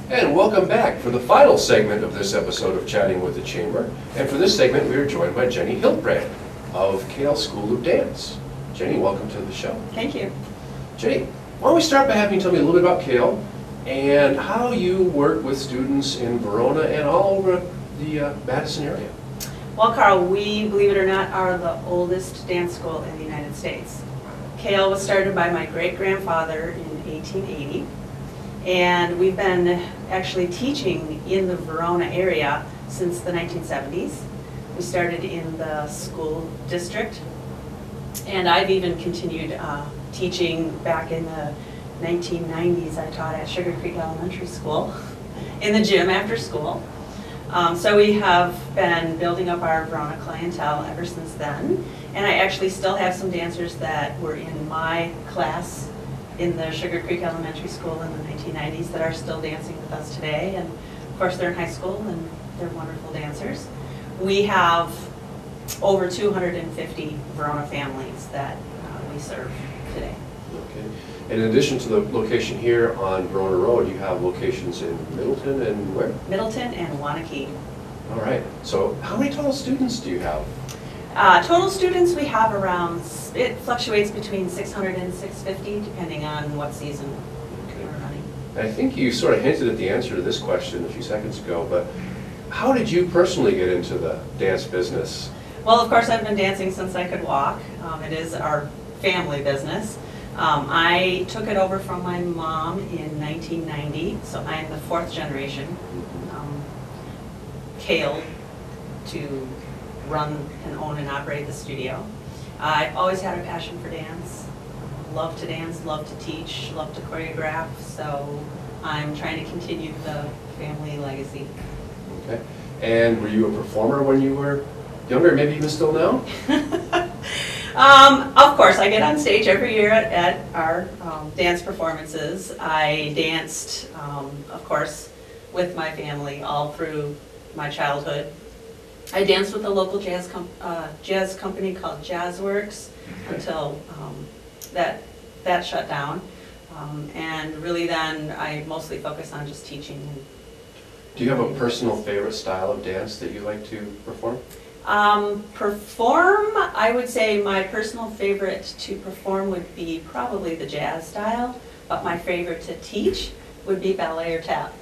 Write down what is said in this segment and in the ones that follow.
And welcome back for the final segment of this episode of Chatting with the Chamber. And for this segment, we are joined by Jenny Hiltbrand of Kehl School of Dance. Jenny, welcome to the show. Thank you. Jenny, why don't we start by having you tell me a little bit about Kehl and how you work with students in Verona and all over the Madison area. Well, Carl, we, believe it or not, are the oldest dance school in the United States. Kehl was started by my great-grandfather in 1880. And we've been actually teaching in the Verona area since the 1970s. We started in the school district, and I've even continued teaching back in the 1990s. I taught at Sugar Creek Elementary School in the gym after school. So we have been building up our Verona clientele ever since then. And I actually still have some dancers that were in my class in the Sugar Creek Elementary School in the 1990s that are still dancing with us today. And of course they're in high school and they're wonderful dancers. We have over 250 Verona families that we serve today. Okay. And in addition to the location here on Verona Road, you have locations in Middleton and where? Middleton and Wanakee. All right. So how many total students do you have? Total students we have around, it fluctuates between 600 and 650 depending on what season we're running. I think you sort of hinted at the answer to this question a few seconds ago, but how did you personally get into the dance business? Well, of course, I've been dancing since I could walk. It is our family business. I took it over from my mom in 1990, so I am the fourth generation Kehl to run and own and operate the studio. I've always had a passion for dance. Love to dance, love to teach, love to choreograph, so I'm trying to continue the family legacy. Okay. And were you a performer when you were younger, maybe even still now? Of course, I get on stage every year at our dance performances. I danced, of course, with my family all through my childhood. I danced with a local jazz company called Jazzworks until that shut down. And really then I mostly focus on just teaching. Do you have a personal favorite style of dance that you like to perform? Perform, I would say my personal favorite to perform would be probably the jazz style, but my favorite to teach would be ballet or tap.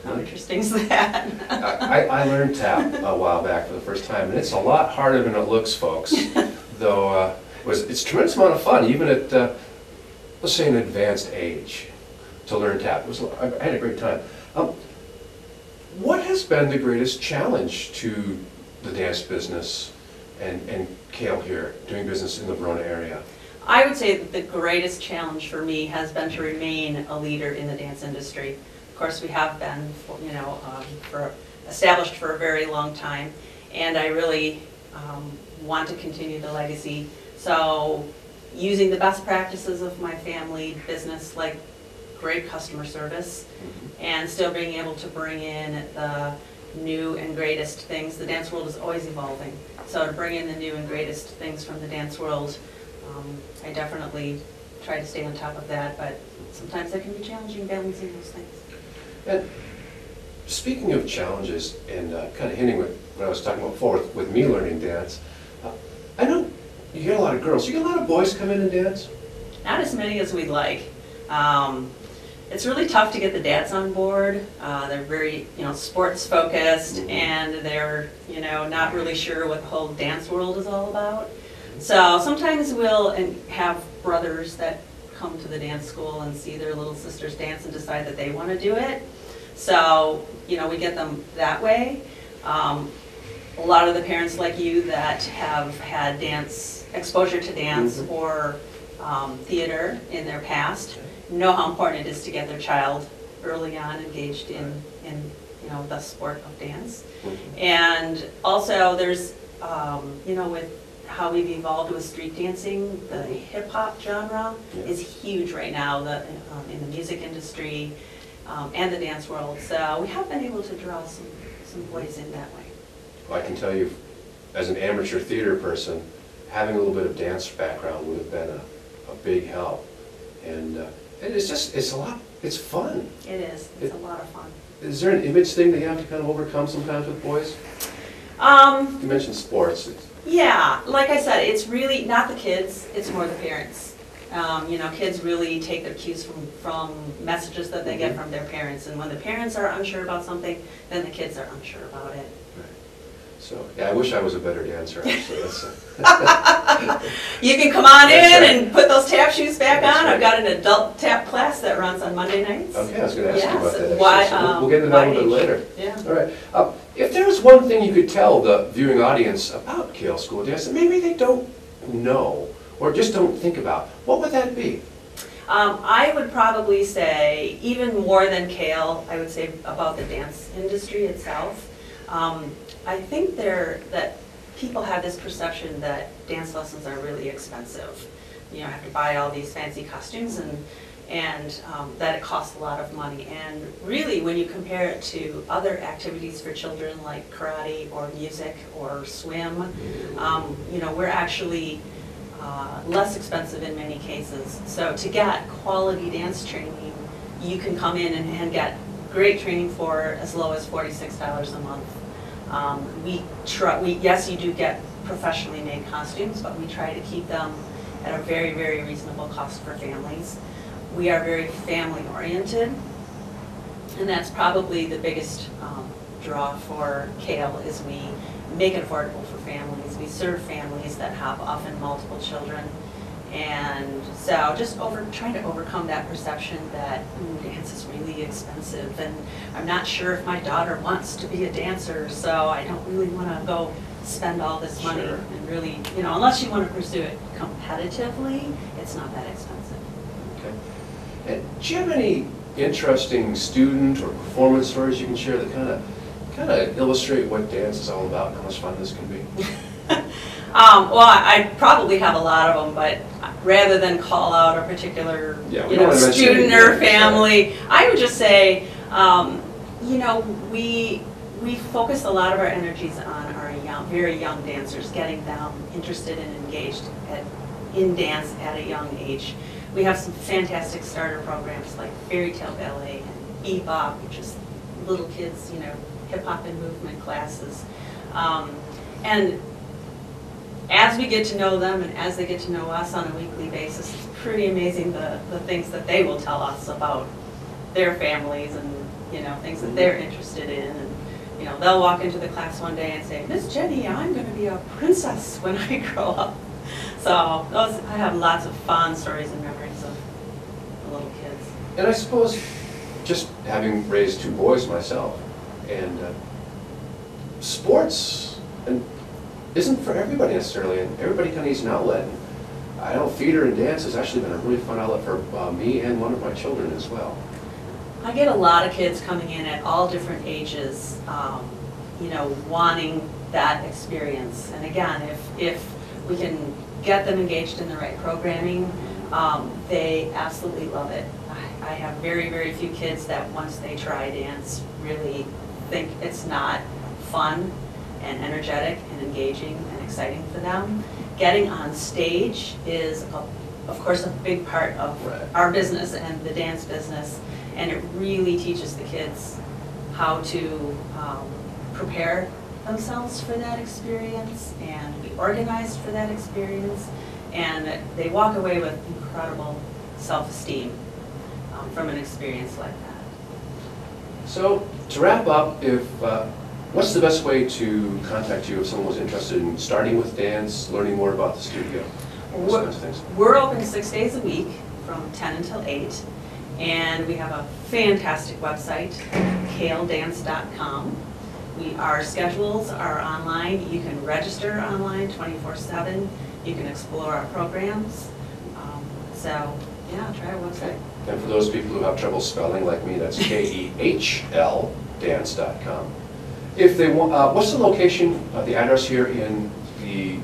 How interesting is that? I learned tap a while back for the first time, and it's a lot harder than it looks, folks. Though it's a tremendous amount of fun, even at, let's say, an advanced age, to learn tap. I had a great time. What has been the greatest challenge to the dance business and Kehl here, doing business in the Verona area? I would say that the greatest challenge for me has been to remain a leader in the dance industry. Of course, we have been, established for a very long time, and I really want to continue the legacy. So, using the best practices of my family business, like great customer service, and still being able to bring in the new and greatest things. The dance world is always evolving, so to bring in the new and greatest things from the dance world, I definitely try to stay on top of that, but sometimes it can be challenging balancing those things. And speaking of challenges, and kind of hinting with what I was talking about before with me learning dance, I know you get a lot of girls. You get a lot of boys come in and dance? Not as many as we'd like. It's really tough to get the dads on board. They're very, sports focused, and they're, not really sure what the whole dance world is all about. So sometimes we'll have brothers that come to the dance school and see their little sisters dance and decide that they want to do it. So, we get them that way. A lot of the parents like you that have had dance, exposure to dance or theater in their past know how important it is to get their child early on engaged in the sport of dance. And also there's, with how we've evolved with street dancing, the hip-hop genre is huge right now in the music industry and the dance world. So we have been able to draw some boys in that way. Well, I can tell you, as an amateur theater person, having a little bit of dance background would have been a big help. And it's a lot, it's fun. It is, it's a lot of fun. Is there an image thing that you have to kind of overcome sometimes with boys? You mentioned sports. Yeah, like I said, it's really not the kids, it's more the parents. You know, kids really take their cues from messages that they get from their parents, and when the parents are unsure about something, then the kids are unsure about it. Right. So, yeah, I wish I was a better dancer, actually. You can come on in That's right. and put those tap shoes back That's on. right. I've got an adult tap class that runs on Monday nights. Okay, I was going to ask you about Yes, that. why, actually. So we'll get into that a little bit why age? later. Yeah. All right. If there was one thing you could tell the viewing audience about Kehl School of Dance that maybe they don't know or just don't think about, what would that be? I would probably say, even more than Kehl, I would say about the dance industry itself. I think that people have this perception that dance lessons are really expensive. You know, have to buy all these fancy costumes and that it costs a lot of money. And really, when you compare it to other activities for children like karate or music or swim, you know, we're actually less expensive in many cases. So to get quality dance training, you can come in and get great training for as low as $46 a month. Yes, you do get professionally made costumes, but we try to keep them at a very, very reasonable cost for families. We are very family oriented, and that's probably the biggest draw for Kehl is we make it affordable for families. We serve families that have often multiple children, and so just trying to overcome that perception that dance is really expensive, and I'm not sure if my daughter wants to be a dancer, so I don't really want to go spend all this money. Sure. And really, you know, unless you want to pursue it competitively, it's not that expensive. Okay. And do you have any interesting student or performance stories you can share that kind of illustrate what dance is all about and how much fun this can be? Well, I probably have a lot of them, but rather than call out a particular student or family, I would just say, you know, we focus a lot of our energies on our very young dancers, getting them interested and engaged in dance at a young age. We have some fantastic starter programs like Fairy Tale Ballet and Bebop, which is little kids, you know, hip hop and movement classes. And as we get to know them and as they get to know us on a weekly basis, it's pretty amazing the things that they will tell us about their families and, you know, things that they're interested in. And, you know, they'll walk into the class one day and say, "Miss Jenny, I'm going to be a princess when I grow up." So I have lots of fond stories and memories of the little kids. And I suppose, just having raised 2 boys myself, and sports isn't for everybody necessarily, and everybody kind of needs an outlet. And I know theater and dance has actually been a really fun outlet for me and one of my children as well. I get a lot of kids coming in at all different ages, you know, wanting that experience. And again, if we can get them engaged in the right programming, they absolutely love it. I have very, very few kids that once they try dance really think it's not fun and energetic and engaging and exciting for them. Getting on stage is, of course, a big part of our business and the dance business, and it really teaches the kids how to prepare themselves for that experience and be organized for that experience, and they walk away with incredible self-esteem from an experience like that. So, to wrap up, what's the best way to contact you if someone was interested in starting with dance, learning more about the studio, those kinds of things? We're open 6 days a week from 10 until 8, and we have a fantastic website, kehldance.com. Our schedules are online. You can register online 24/7. You can explore our programs. So, yeah, try our website. And for those people who have trouble spelling like me, that's Kehl dance.com. If they want, what's the location, the address here in the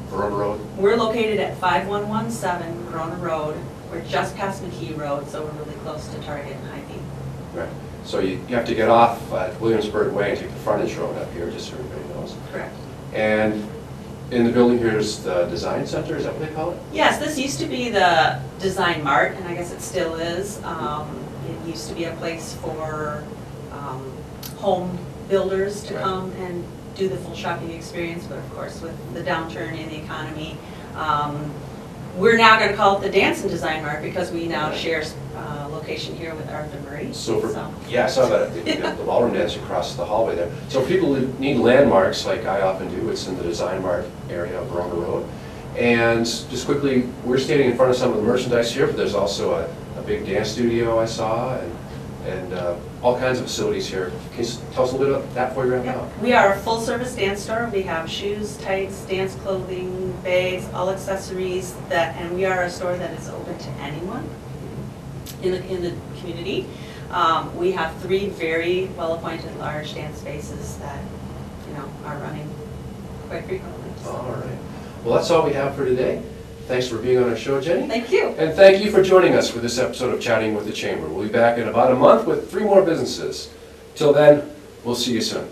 Verona Road? We're located at 5117 Verona Road. We're just past McKee Road, so we're really close to Target and Hy-Vee. Right. So you have to get off at Williamsburg Way and take the frontage road up here, just so everybody knows. Correct. And In the building here is the Design Center, is that what they call it? Yes, this used to be the Design Mart, and I guess it still is. It used to be a place for home builders to Right. come and do the full shopping experience, but of course with the downturn in the economy, we're now going to call it the Dance and Design Mart because we now share location here with Arthur Murray. So yeah, I saw that, the ballroom dance across the hallway there. So for people who need landmarks, like I often do, it's in the Design Mart area of Verona Road. And just quickly, we're standing in front of some of the merchandise here, but there's also a big dance studio I saw, and all kinds of facilities here. Can you tell us a little bit about that before you wrap Yep. up? We are a full-service dance store. We have shoes, tights, dance clothing, bags, all accessories, and we are a store that is open to anyone in the community. We have 3 very well-appointed large dance spaces that, are running quite frequently. So. All right. Well, that's all we have for today. Thanks for being on our show, Jenny. Thank you. And thank you for joining us for this episode of Chatting with the Chamber. We'll be back in about a month with 3 more businesses. Till then, we'll see you soon.